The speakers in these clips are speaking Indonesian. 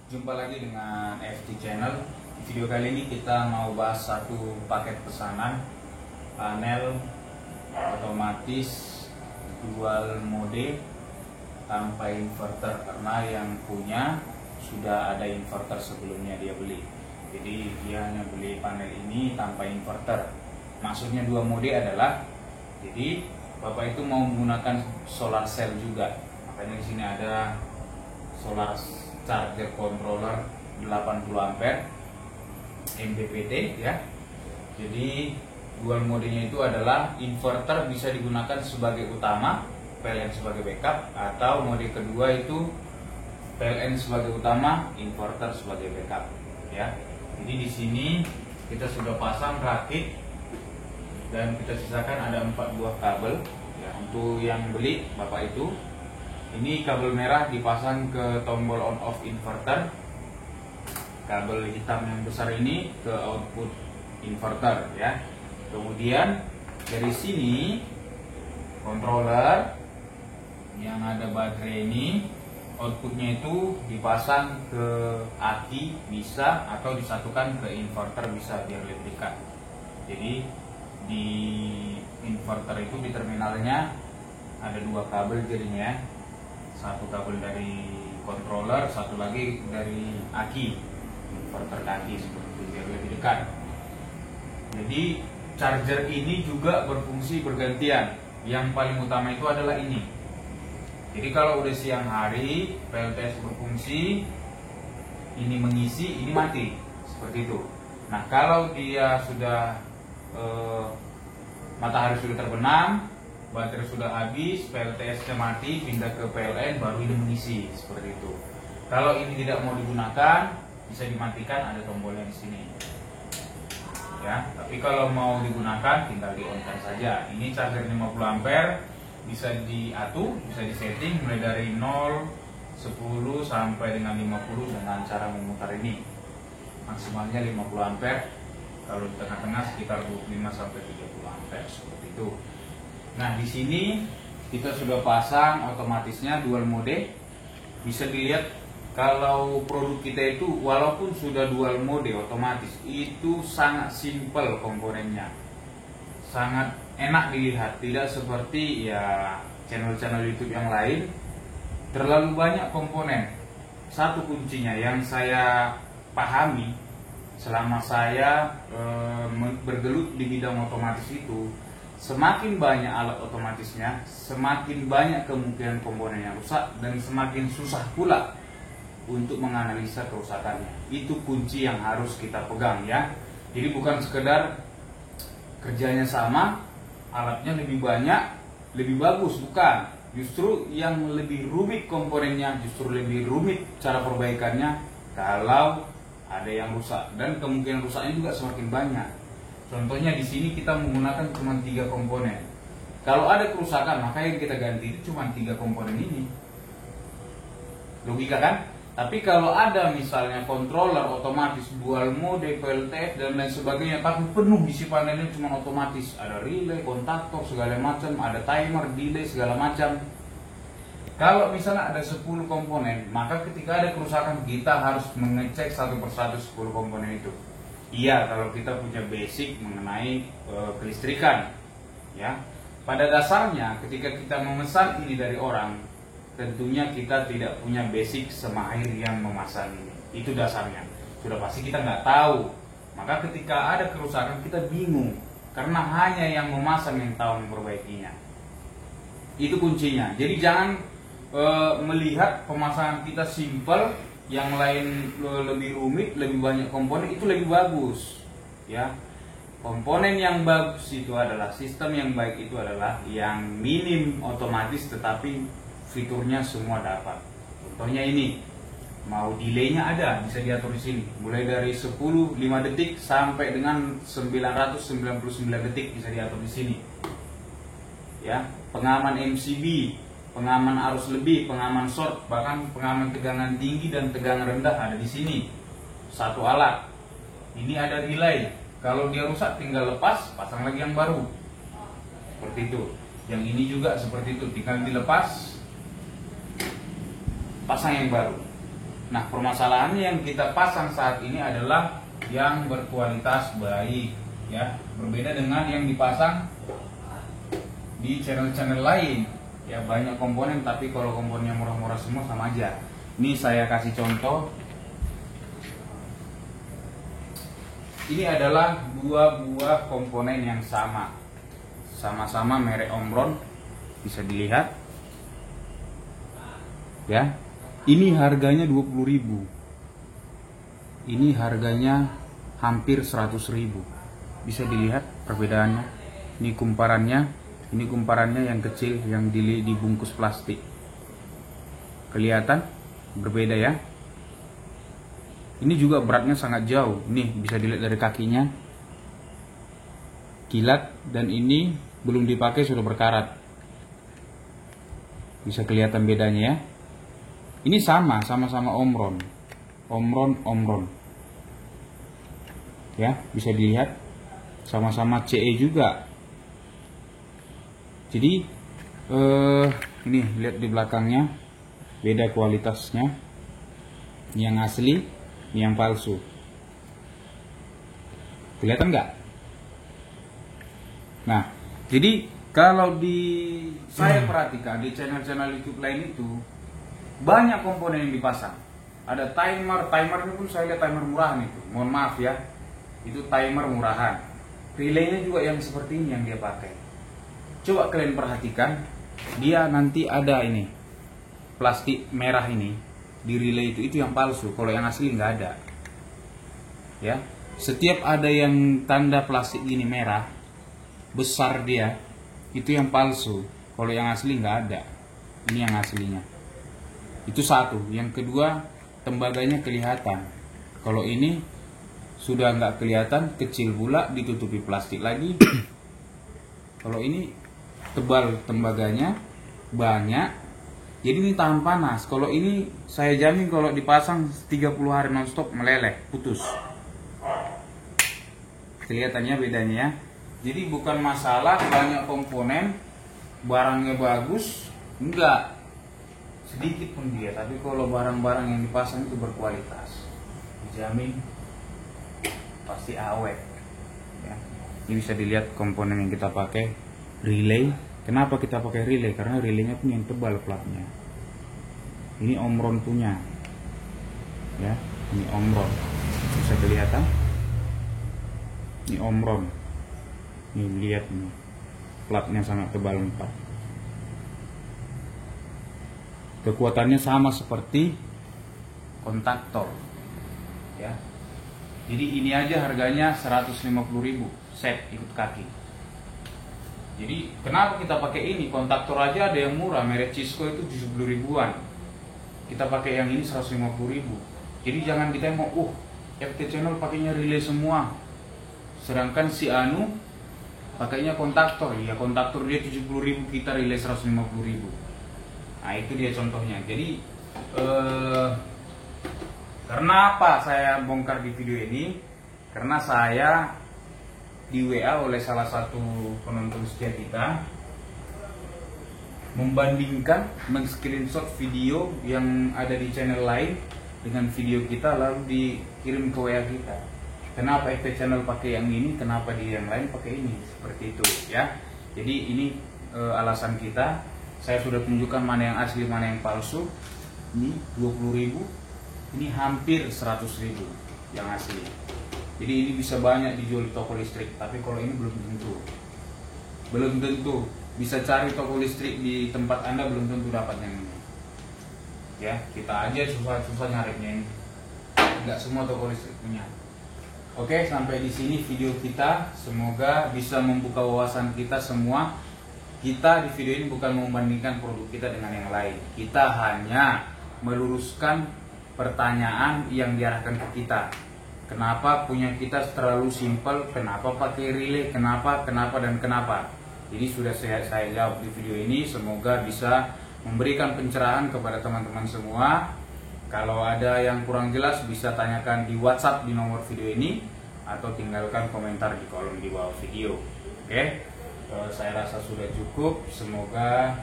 Jumpa lagi dengan FT Channel. Video kali ini kita mau bahas satu paket pesanan panel otomatis dual mode tanpa inverter, karena yang punya sudah ada inverter sebelumnya dia beli. Jadi dia hanya beli panel ini tanpa inverter. Maksudnya dua mode adalah, jadi Bapak itu mau menggunakan solar cell juga. Makanya di sini ada solar charger controller 80 ampere MPPT ya. Jadi dual modenya itu adalah inverter bisa digunakan sebagai utama, PLN sebagai backup, atau mode kedua itu PLN sebagai utama, inverter sebagai backup ya. Jadi di sini kita sudah pasang rakit dan kita sisakan ada 4 buah kabel ya. Untuk yang beli Bapak itu, ini kabel merah dipasang ke tombol on off inverter, kabel hitam yang besar ini ke output inverter ya. Kemudian dari sini controller yang ada baterai ini, outputnya itu dipasang ke aki bisa, atau disatukan ke inverter bisa, biar lebih dekat. Jadi di inverter itu di terminalnya ada 2 kabel jadinya, satu kabel dari controller, satu lagi dari aki, inverter aki, seperti itu biar lebih dekat. Jadi charger ini juga berfungsi bergantian. Yang paling utama itu adalah ini. Jadi kalau udah siang hari PLTS berfungsi, ini mengisi, ini mati, seperti itu. Nah kalau dia sudah matahari sudah terbenam, baterai sudah habis, PLTS-nya mati, pindah ke PLN, baru ini mengisi, seperti itu. Kalau ini tidak mau digunakan, bisa dimatikan, ada tombolnya di sini. Ya, tapi kalau mau digunakan, tinggal di-on-kan saja. Ini charger 50 ampere, bisa diatur, bisa disetting mulai dari 0, 10 sampai dengan 50 dengan cara memutar ini. Maksimalnya 50 ampere. Kalau di tengah-tengah sekitar 25 sampai 30 ampere, seperti itu. Nah, di sini kita sudah pasang otomatisnya dual mode. Bisa dilihat kalau produk kita itu walaupun sudah dual mode otomatis, itu sangat simpel komponennya. Sangat enak dilihat, tidak seperti ya channel-channel YouTube yang lain terlalu banyak komponen. Satu kuncinya yang saya pahami selama saya bergelut di bidang otomatis itu, semakin banyak alat otomatisnya, semakin banyak kemungkinan komponennya rusak, dan semakin susah pula untuk menganalisa kerusakannya. Itu kunci yang harus kita pegang ya. Jadi bukan sekedar kerjanya sama, alatnya lebih banyak, lebih bagus, bukan. Justru yang lebih rumit komponennya, justru lebih rumit cara perbaikannya kalau ada yang rusak, dan kemungkinan rusaknya juga semakin banyak. Contohnya di sini kita menggunakan cuma 3 komponen. Kalau ada kerusakan, maka yang kita ganti itu cuma 3 komponen ini. Logika kan? Tapi kalau ada misalnya controller otomatis dual mode, PLTS dan lain sebagainya, tapi penuh isi panelnya cuma otomatis, ada relay, kontaktor segala macam, ada timer, delay segala macam. Kalau misalnya ada 10 komponen, maka ketika ada kerusakan kita harus mengecek satu persatu 10 komponen itu. Iya, kalau kita punya basic mengenai kelistrikan, ya. Pada dasarnya, ketika kita memesan ini dari orang, tentunya kita tidak punya basic semahir yang memasang ini. Itu dasarnya. Sudah pasti kita nggak tahu. Maka ketika ada kerusakan kita bingung, karena hanya yang memasang yang tahu memperbaikinya. Itu kuncinya. Jadi jangan melihat pemasangan kita simpel, yang lain lebih rumit, lebih banyak komponen, itu lebih bagus ya. Komponen yang bagus itu adalah, sistem yang baik itu adalah yang minim otomatis tetapi fiturnya semua dapat. Contohnya ini, mau delaynya ada, bisa diatur di sini. Mulai dari 10 5 detik sampai dengan 999 detik bisa diatur di sini. Ya, pengaman MCB, pengaman arus lebih, pengaman short, bahkan pengaman tegangan tinggi dan tegangan rendah ada di sini. Satu alat. Ini ada relay. Kalau dia rusak tinggal lepas, pasang lagi yang baru. Seperti itu. Yang ini juga seperti itu, tinggal dilepas, pasang yang baru. Nah, permasalahannya yang kita pasang saat ini adalah yang berkualitas baik, ya, berbeda dengan yang dipasang di channel-channel lain. Ya, banyak komponen, tapi kalau komponennya murah-murah semua sama aja. Ini saya kasih contoh. Ini adalah dua buah komponen yang sama-sama merek Omron, bisa dilihat. Ya, ini harganya 20.000. Ini harganya hampir 100.000. Bisa dilihat perbedaannya. Ini kumparannya yang kecil yang dibungkus plastik. Kelihatan berbeda ya. Ini juga beratnya sangat jauh. Nih bisa dilihat dari kakinya. Kilat, dan ini belum dipakai sudah berkarat. Bisa kelihatan bedanya ya. Ini sama-sama Omron. Ya, bisa dilihat sama-sama CE juga. Jadi ini lihat di belakangnya, beda kualitasnya. Ini yang asli, ini yang palsu. Kelihatan nggak? Nah, jadi kalau saya perhatikan di channel-channel YouTube lain itu banyak komponen yang dipasang. Ada timernya pun saya lihat timer murahan itu. Mohon maaf ya, itu timer murahan. Relaynya juga yang seperti ini yang dia pakai. Coba kalian perhatikan, dia nanti ada ini plastik merah ini di relay itu yang palsu. Kalau yang asli nggak ada. Ya, setiap ada yang tanda plastik ini merah besar dia, itu yang palsu. Kalau yang asli nggak ada. Ini yang aslinya. Itu satu. Yang kedua, tembaganya kelihatan. Kalau ini sudah nggak kelihatan, kecil pula, ditutupi plastik lagi. Kalau ini tebal tembaganya, banyak, jadi ini tahan panas. Kalau ini saya jamin kalau dipasang 30 hari nonstop meleleh, putus. Kelihatannya bedanya ya. Jadi bukan masalah banyak komponen, barangnya bagus, enggak, sedikit pun dia. Tapi kalau barang-barang yang dipasang itu berkualitas, dijamin pasti awet ya. Ini bisa dilihat komponen yang kita pakai, relay. Kenapa kita pakai relay? Karena relaynya pun yang tebal platnya. Ini Omron punya ya, ini Omron, bisa kelihatan. Ini Omron, ini lihat nih, platnya sangat tebal 4. Kekuatannya sama seperti kontaktor ya. Jadi ini aja harganya 150.000 set ikut kaki. Jadi kenapa kita pakai ini? Kontaktor aja ada yang murah, merek Cisco itu 70 ribuan. Kita pakai yang ini 150.000. Jadi jangan kita mau FT channel pakainya relay semua, sedangkan si Anu pakainya kontaktor. Ya kontaktor dia 70.000, kita relay 150.000. Nah itu dia contohnya. Jadi karena apa saya bongkar di video ini? Karena saya di WA oleh salah satu penonton setia kita, membandingkan, men-screenshot video yang ada di channel lain dengan video kita, lalu dikirim ke WA kita. Kenapa FT channel pakai yang ini, kenapa di yang lain pakai ini, seperti itu ya. Jadi ini alasan kita. Saya sudah tunjukkan mana yang asli, mana yang palsu. Ini 20.000, ini hampir 100.000 yang asli. Jadi ini bisa banyak dijual di toko listrik, tapi kalau ini belum tentu. Bisa cari toko listrik di tempat Anda, belum tentu dapat yang ini. Ya, kita aja susah nyarinya ini. Enggak semua toko listrik punya. Oke, sampai di sini video kita. Semoga bisa membuka wawasan kita semua. Kita di video ini bukan membandingkan produk kita dengan yang lain. Kita hanya meluruskan pertanyaan yang diarahkan ke kita. Kenapa punya kita terlalu simpel? Kenapa pakai relay? Kenapa, dan kenapa? Ini sudah saya jawab di video ini. Semoga bisa memberikan pencerahan kepada teman-teman semua. Kalau ada yang kurang jelas bisa tanyakan di WhatsApp di nomor video ini, atau tinggalkan komentar di kolom di bawah video. Oke, saya rasa sudah cukup. Semoga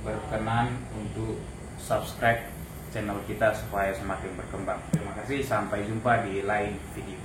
berkenan untuk subscribe channel kita supaya semakin berkembang. Terima kasih, sampai jumpa di lain video.